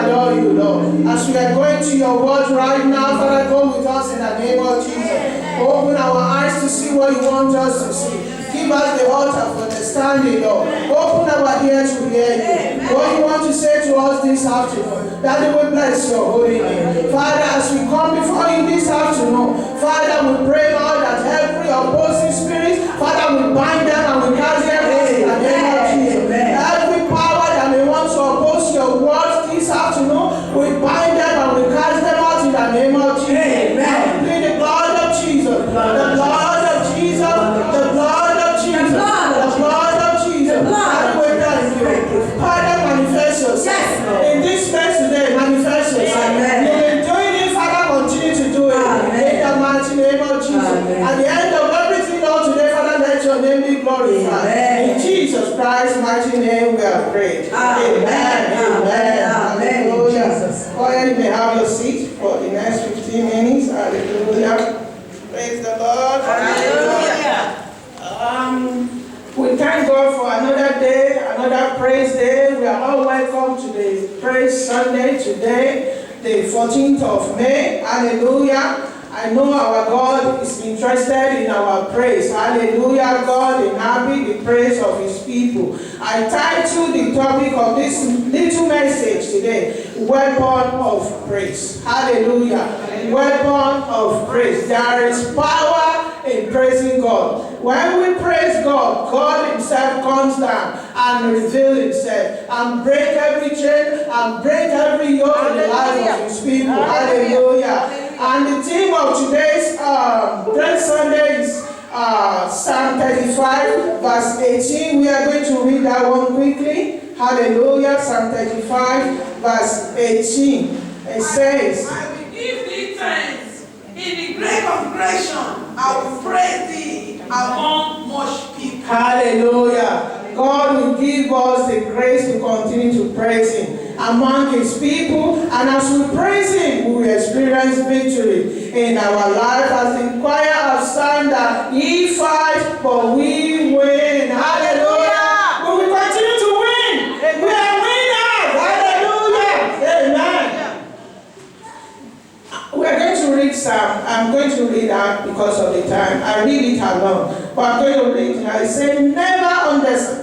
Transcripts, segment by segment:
adore you, Lord. As we are going to your word right now, Father, go with us in the name of Jesus. Open our eyes to see what you want us to see. Give us the heart of understanding, Lord. Open our ears to hear you. What you want to say to us this afternoon, that you will bless your holy name. Father, as we come before you this afternoon, Father, we pray, Lord, that every opposing spirit, Father, we bind them and we cast them out in the name of Jesus. Every power that may want to oppose your words this afternoon, we bind them and we cast them out in the name of Jesus. And we plead the blood of Jesus, the blood of Jesus, the blood of Jesus, the blood of Jesus. And we thank you. Father, manifest yourself in this place today. Manifest yourself. You've been doing it, Father, continue to do it. In the mighty name of Jesus. At the end of everything, Lord, today, Father, let your name be glorified. In Jesus Christ's mighty name we have prayed. Amen. Amen. Hallelujah. Choir, you may have your seat for the next 15 minutes. Hallelujah. Praise the Lord. Hallelujah. We thank God for another day, another praise day. We are all welcome to the Praise Sunday today, the 14th of May. Hallelujah. I know our God is interested in our praise. Hallelujah. God inhabit the praise of his people. I titled the topic of this little message today, Weapon of Praise. Hallelujah. Weapon of praise. There is power in praising God. When we praise God, God himself comes down and reveals himself and break every chain and break every yoke in the life of his people. Hallelujah. And the theme of today's Praise Sunday is Psalm 35, verse 18. We are going to read that one quickly. Hallelujah. Psalm 35, verse 18. It says, I will give thee thanks in the great congregation. I will praise thee among much people. Hallelujah. God will give us the grace to continue to praise him among his people, and as we praise him, we will experience victory in our life. As the choir have sung that he fights, but we win. Hallelujah. We will continue to win. We are winners. Hallelujah. Amen. We are going to read Psalm. I'm going to read that because of the time. I read it alone. But I'm going to read it. I say, never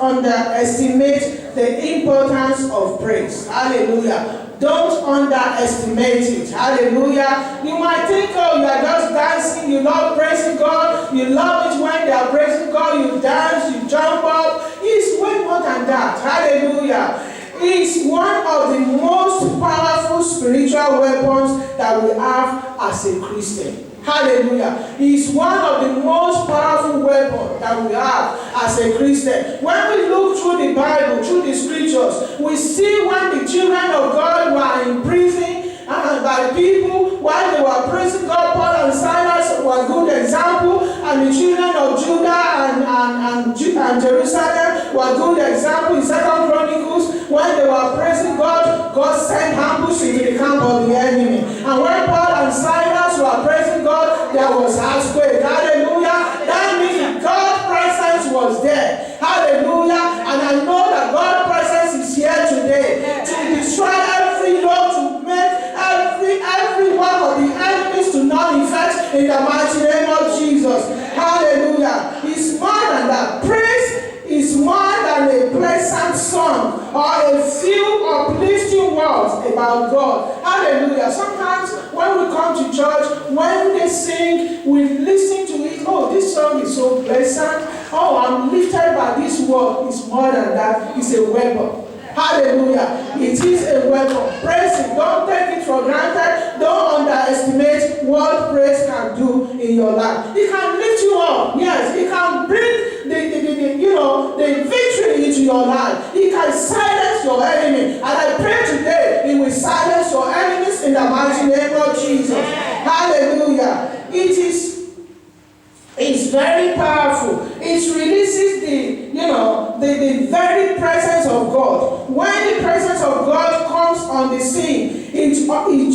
underestimate the importance of praise. Hallelujah. Don't underestimate it. Hallelujah. You might think, oh, you are just dancing. You love praising God. You love it when they are praising God. You dance, you jump up. It's way more than that. Hallelujah. It's one of the most powerful spiritual weapons that we have as a Christian. Hallelujah. It's one of the most powerful weapons that we have as a Christian. When we look through the Bible, through the scriptures, we see when the children of God were in prison by people, while they were praising God, Paul and Silas were a good example, and the children of Judah and Jerusalem were a good example in 2 Chronicles. When they were praising God, God sent ambush into the camp of the enemy. And when Paul and Silas were praising God, there was earthquake. Hallelujah. That means God's presence was there. Hallelujah. And I know that God's presence is here today to destroy every yoke, to make every one of the enemies to non-effect in the mighty name of Jesus. Hallelujah. It's more than that. Praise is more than a pleasant song or a few uplifting words about God. Hallelujah. Sometimes when we come to church, when they sing, we listen to it. Oh, this song is so pleasant. Oh, I'm lifted by this word. It's more than that. It's a weapon. Hallelujah. It is a weapon. Praise it. Don't take it for granted. Don't underestimate what praise can do in your life. It can lift you up. Yes, it can bring the victory into your life. It can silence your enemy. And I pray today it will silence your enemies in the mighty name of Jesus. Hallelujah. It's very powerful. It releases the very presence of God. When the presence of God comes on the scene, it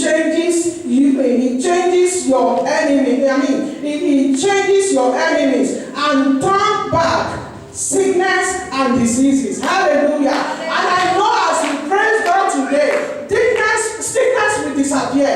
changes you. It changes your enemy. It changes your enemies and turn back sickness and diseases. Hallelujah. And I know as we praise God today, sickness disappear.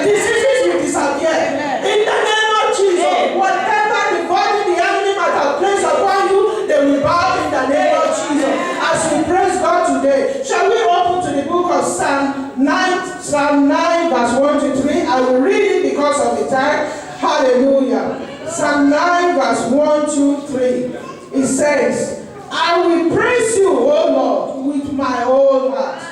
Diseases will disappear. In the name of Jesus, whatever the body the enemy might have placed upon you, they will bow in the name of Jesus. As we praise God today, shall we open to the book of Psalm 9 verse 1 to 3. I will read it because of the time. Hallelujah. Psalm 9 verse 1 to 3. It says, I will praise you, O Lord, with my whole heart.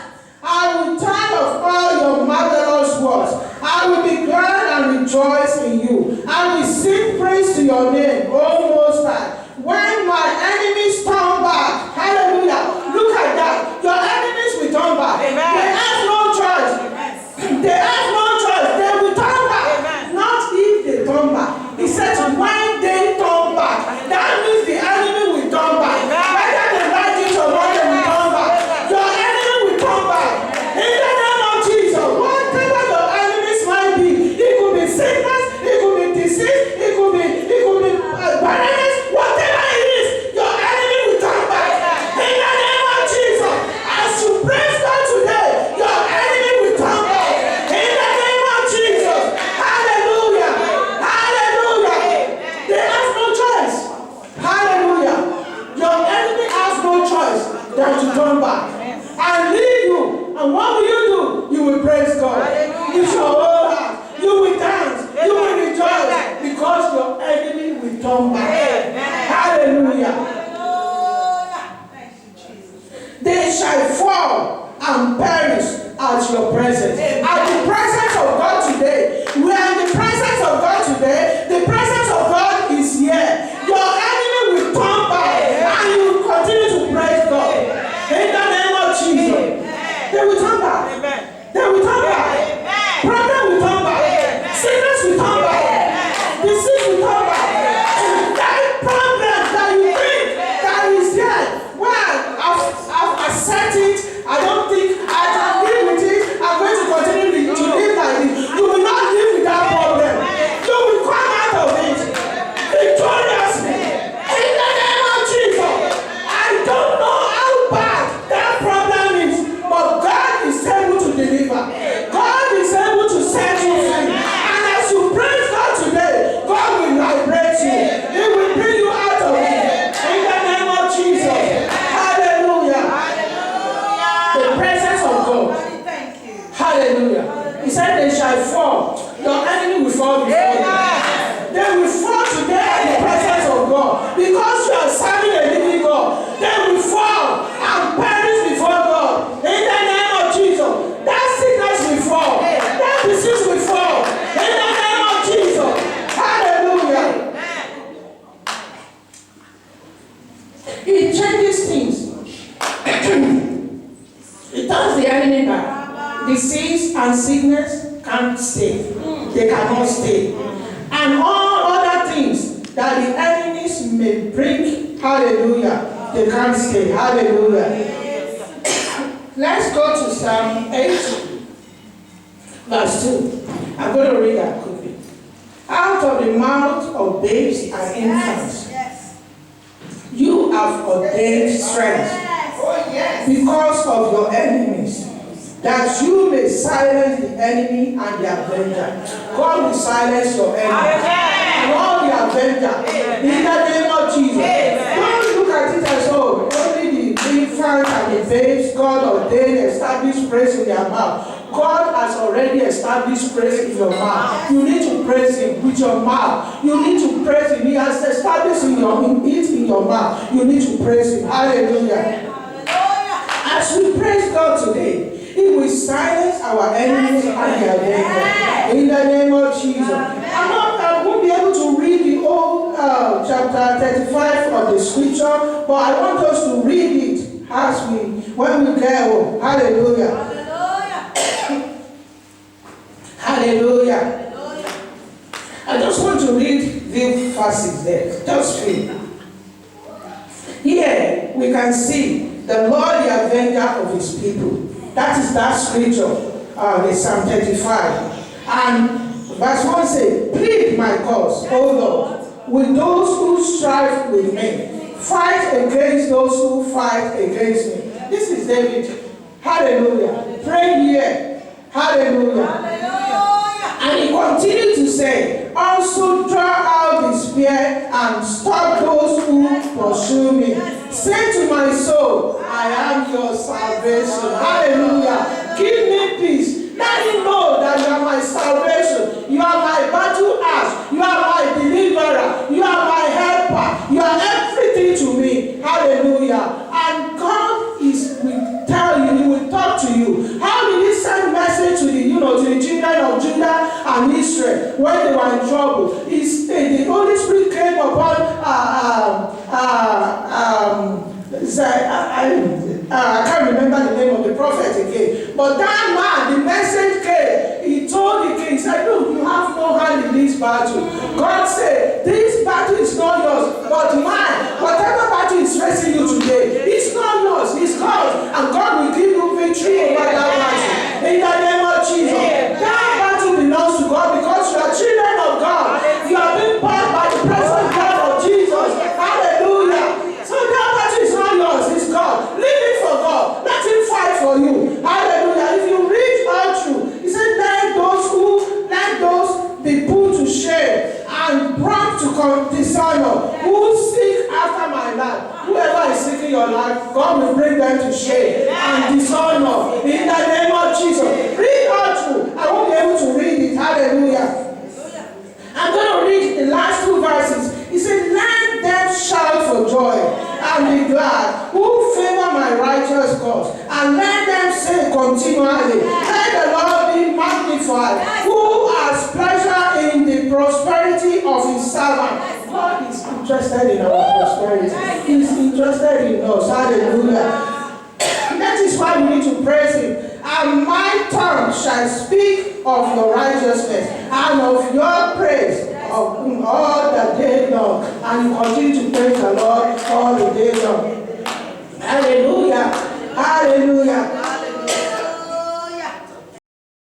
I will tell of all your marvelous works. I will be glad and rejoice in you. I will sing praise to your name, O Most High. When my enemies turn back, hallelujah, look at that. Your enemies will turn back. Amen. They have no choice. Amen. They have no choice. They will turn back. Amen. Not if they turn back. He said when they turn back, that means the enemy will turn back. Whether they like it or not, they will turn back. Your enemy will turn back. In the name of Jesus, whatever your enemies might be, it could be sickness, it could be disease, it could be barrenness, whatever it is, your enemy will turn back. In the name of Jesus, as you praise God today, your enemy will turn back. In the name of Jesus, hallelujah, hallelujah. They have no choice. Hallelujah. Your enemy has no choice than to turn back and leave you. And what will you do? You will praise God. With your whole heart. You will dance. You will rejoice because your enemy will turn back. Hallelujah. They shall fall and perish at your presence. At the presence of God today. We are in the presence of God today. The presence of God is here. Your enemy will turn back and you will continue to praise God. In the name of Jesus. They will turn back. They will turn back. Problem will turn back. Sickness will turn back. Disease will turn back. That problem that you think that is there, well, I've accepted it. I don't think I can live with it. I'm going to continue to live like this. You will not live with that problem. You will come out of it victoriously. In the name of Jesus. I don't know how bad that problem is, but God is able to deliver. God is able to set you free. And as you praise God today, God will liberate you. He will bring you out of it. In the name of Jesus. Hallelujah. The presence of God. Hallelujah. He said they shall fall. Your enemy will fall before you. They will fall today in the presence of God. Because you are serving a living God. They will fall and perish before God. In the name of Jesus. That sickness will fall. That disease will fall. In the name of Jesus. Hallelujah. It changes things. It turns the enemy back. Disease and sickness can't stay. They cannot stay. And all other things that the enemies may bring, hallelujah, they can't stay. Hallelujah. Let's go to Psalm 8, verse 2. I'm going to read that quickly. Out of the mouth of babes and infants, you have ordained strength because of your enemies, that you may silence the enemy and the avenger. God will silence your enemy and all the avenger in the name of Jesus. Don't look at it as only the infants and the babes. God ordained, established praise in their mouth. God has already established praise in your mouth. You need to praise Him with your mouth. You need to praise Him. He has established in your mouth. You need to praise Him. Hallelujah. As we praise God today, He will silence our enemies and their avenger. In the name of Jesus. I won't be able to read the whole chapter 35 of the scripture, but I want us to read it when we get home. Hallelujah. Hallelujah. I just want to read the verses there. Just read. Here we can see the Lord, the avenger of His people. That is that scripture, the Psalm 35. And verse 1 says, plead my cause, O Lord, with those who strive with me. Fight against those who fight against me. This is David. Hallelujah. Pray here. Hallelujah. And he continued to say, also draw out the spear and stop those who pursue me. Say to my soul, I am your salvation. Hallelujah. Give me peace. Let me know that you are my salvation. You are my battle axe. You are my deliverer. You are my helper. You are everything to me. Hallelujah. And God will tell you, he will talk to you. How did he send message to the children of Judah and Israel when they were in trouble? The Holy Spirit came upon I can't remember the name of the prophet again. But that man, the message came. He told the king, he said, look, you have no hand in this battle. God said, this battle is not yours, but mine. Whatever battle is facing you today, it's not yours, it's God's. And God will give you victory over that battle. In the name of Jesus. That battle belongs to God because you are children of God. You are being bought by the present blood of Jesus. Hallelujah. So that battle is not yours, it's God. Leave it for God. Let him fight for you. Hallelujah. If you read all through, he said, let those be put to shame and brought to dishonor who seek after my life. Whoever is seeking your life, God will bring them to shame and dishonor in the name of Jesus. Read all through. I won't be able to read it. Hallelujah. I'm going to read the last two verses. He said, let them shout for joy and be glad who favor my righteous cause, and let them say continually, let the Lord be magnified, who has pleasure in the prosperity of his servant. God is interested in our prosperity. He is interested in us. Hallelujah. That is why we need to praise him. And my tongue shall speak of your righteousness and of your praise of all the day long. And you continue to praise the Lord